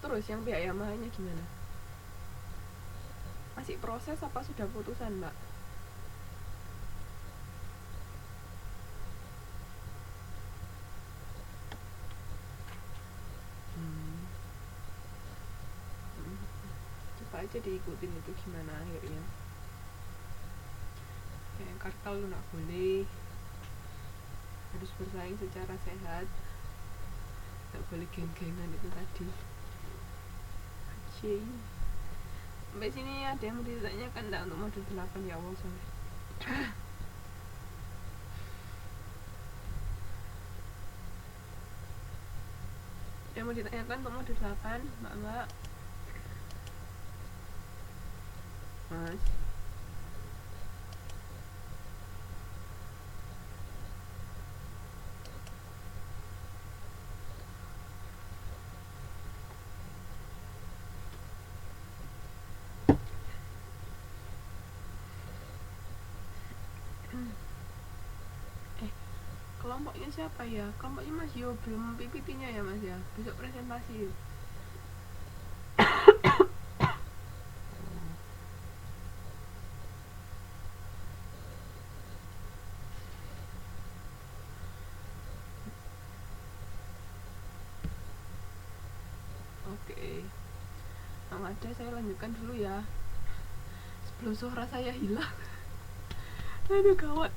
Terus yang pihak Yamaha-nya gimana? Masih proses apa sudah putusan, Mbak? Coba aja diikutin itu gimana akhirnya. Kayak kartel nggak boleh, harus bersaing secara sehat, nggak boleh geng-gengan itu tadi. Anjing. Sampai sini ada yang mau ditanyakan nggak untuk modul 8 ya Allah sampai. Yang mau ditanyakan untuk modul 8, Mbak? Mas. Kelompoknya siapa ya? Kelompoknya Mas Yo, belum PPT-nya ya Mas ya? Besok presentasi. Oke. Yang ada saya lanjutkan dulu ya. Sebelum suara saya hilang. Aduh gawat.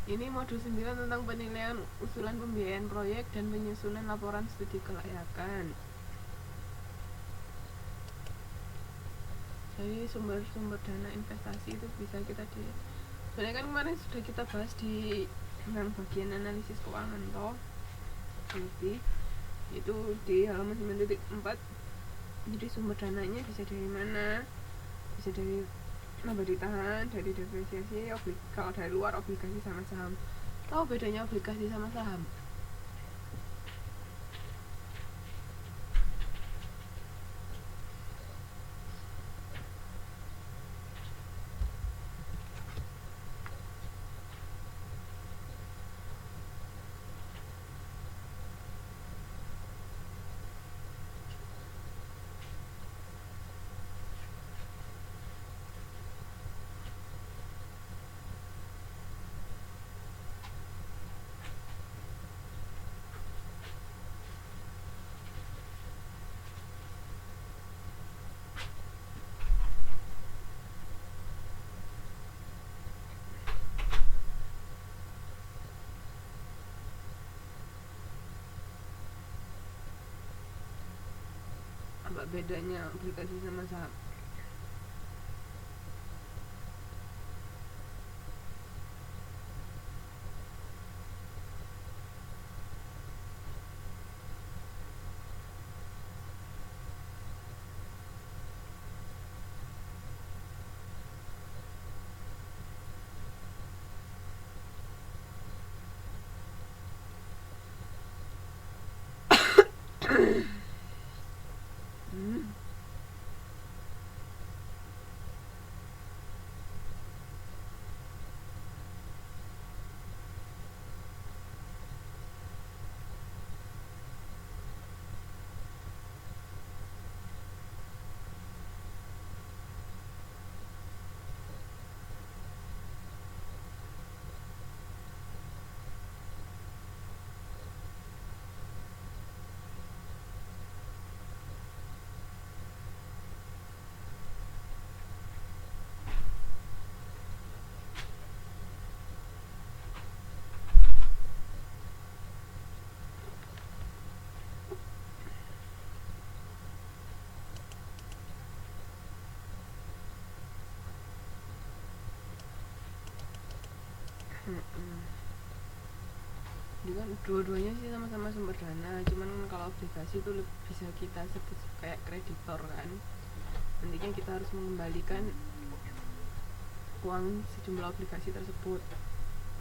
Ini modul 9 tentang penilaian usulan pembiayaan proyek dan penyusunan laporan studi kelayakan. Jadi sumber-sumber dana investasi itu bisa kita sebenarnya kan kemarin sudah kita bahas di tentang bagian analisis keuangan toh. Lebih itu di halaman 9.4. Jadi sumber dananya bisa dari mana? Bisa dari nambah ditahan, dari depresiasi, kalau dari luar obligasi sama saham. Tahu bedanya obligasi sama saham? Apa bedanya obligasi sama saham? Jadi kan dua-duanya sih sama-sama sumber dana, cuman kalau obligasi itu bisa kita sebut kayak kreditor kan. Nantinya kita harus mengembalikan uang sejumlah obligasi tersebut.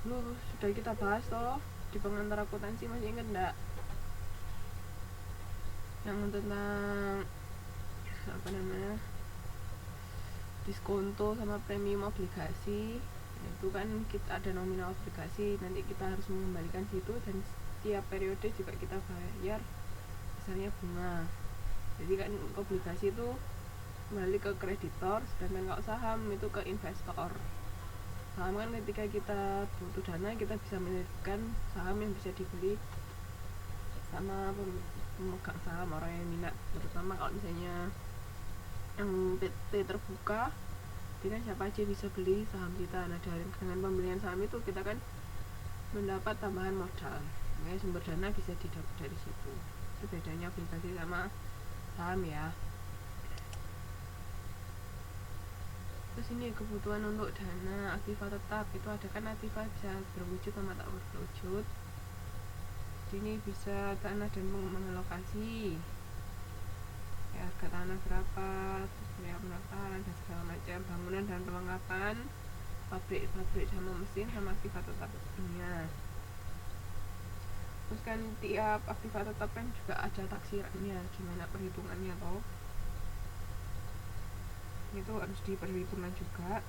Dulu sudah kita bahas toh di pengantar akuntansi, masih ingat enggak? Yang tentang apa namanya? Diskonto sama premium obligasi. Itu kan kita ada nominal obligasi, nanti kita harus mengembalikan situ dan setiap periode juga kita bayar dasarnya bunga. Jadi kan obligasi itu kembali ke kreditor, sedangkan kalau saham itu ke investor. Saham kan ketika kita butuh dana, kita bisa menerbitkan saham yang bisa dibeli sama pemegang saham, orang yang minat. Terutama kalau misalnya yang PT terbuka, jadi kan siapa aja bisa beli saham kita. Nah, dengan pembelian saham itu kita kan mendapat tambahan modal, makanya sumber dana bisa didapat dari situ. Itu bedanya obligasi sama saham ya. Terus ini kebutuhan untuk dana aktiva tetap, itu ada kan aktiva bisa berwujud sama tak berwujud. Ini bisa tanah dan pengembangan lokasi, ya, harga tanah berapa, terus biaya pendaftaran dan segala macam, bangunan dan perlengkapan, pabrik sama mesin, sama aktiva tetap punya. Terus kan tiap aktiva tetap kan juga ada taksirannya, gimana perhitungannya toh, itu harus diperhitungkan juga.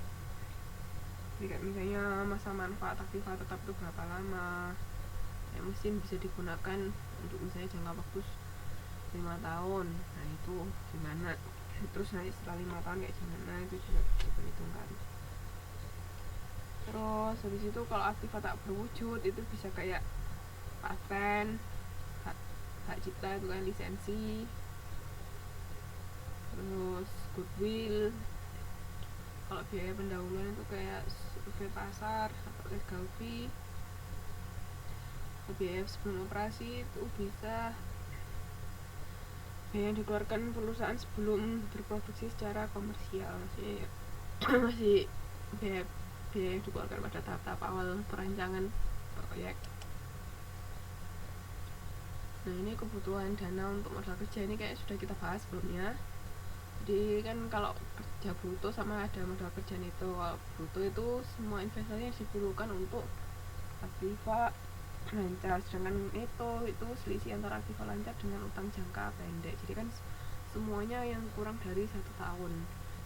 Jadi misalnya masa manfaat aktiva tetap itu berapa lama, ya, mesin bisa digunakan untuk misalnya jangka waktu 5 tahun, nah itu gimana, terus nanti setelah 5 tahun kayak gimana, itu juga diperhitungkan. Terus habis itu kalau aktiva tak berwujud itu bisa kayak paten, hak cipta itu kan lisensi, terus goodwill. Kalau biaya pendahuluan itu kayak survei pasar atau legal fee. Biaya sebelum operasi itu bisa biaya yang dikeluarkan perusahaan sebelum berproduksi secara komersial, masih biaya yang dikeluarkan pada tahap awal perancangan proyek. Nah, ini kebutuhan dana untuk modal kerja, ini kayak sudah kita bahas sebelumnya. Jadi kan kalau kerja bruto sama ada modal kerjaan itu. Kalau bruto itu semua investasi yang diperlukan untuk aktiva lancar, sedangkan itu selisih antara aktiva lancar dengan utang jangka pendek. Jadi kan semuanya yang kurang dari 1 tahun.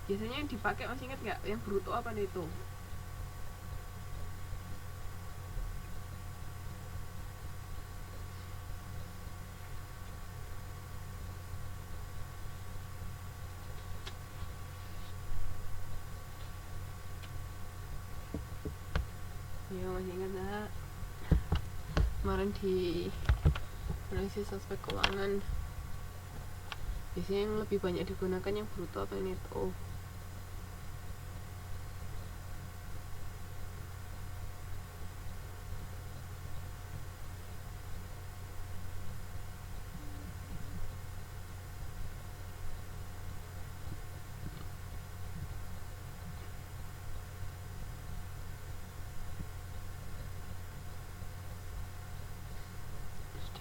Biasanya yang dipakai, masih ingat nggak yang bruto apa nih itu? Ya, masih ingat nggak? Kemarin di analisis aspek keuangan, biasanya yang lebih banyak digunakan yang bruto apa yang neto?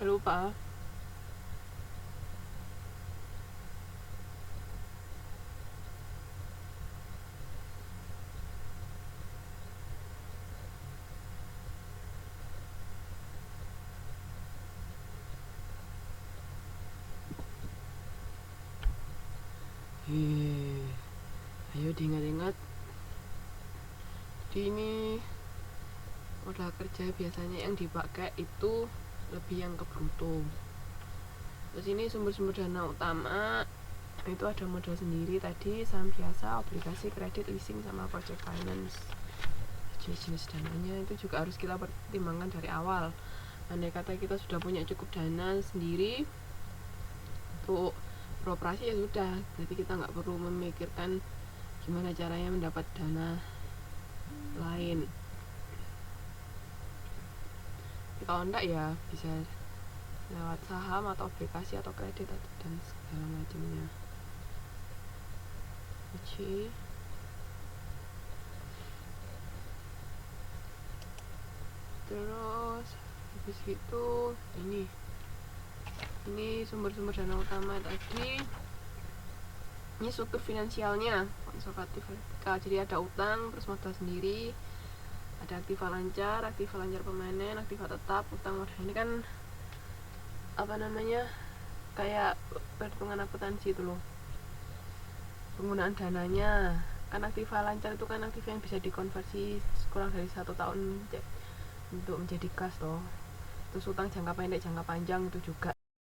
Sudah lupa? Ayo diingat-ingat. Jadi ini modal kerja biasanya yang dipakai itu lebih yang ke bruto. Terus ini sumber-sumber dana utama itu ada modal sendiri tadi, saham biasa, obligasi, kredit, leasing, sama project finance. Jenis dananya itu juga harus kita pertimbangkan dari awal. Andai kata kita sudah punya cukup dana sendiri untuk beroperasi, ya sudah, berarti kita nggak perlu memikirkan gimana caranya mendapat dana lain. Kalau enggak ya bisa lewat saham atau obligasi atau kredit dan segala macamnya. Terus habis itu ini sumber-sumber dana utama tadi. Ini struktur finansialnya konservatif vertikal, jadi ada utang, terus modal sendiri, ada aktiva lancar permanen, aktiva tetap, utang modal. Ini kan apa namanya, kayak perhitungan akuntansi itu loh, penggunaan dananya. Kan aktiva lancar itu kan aktiva yang bisa dikonversi kurang dari 1 tahun untuk menjadi kas toh. Terus utang jangka pendek, jangka panjang itu juga.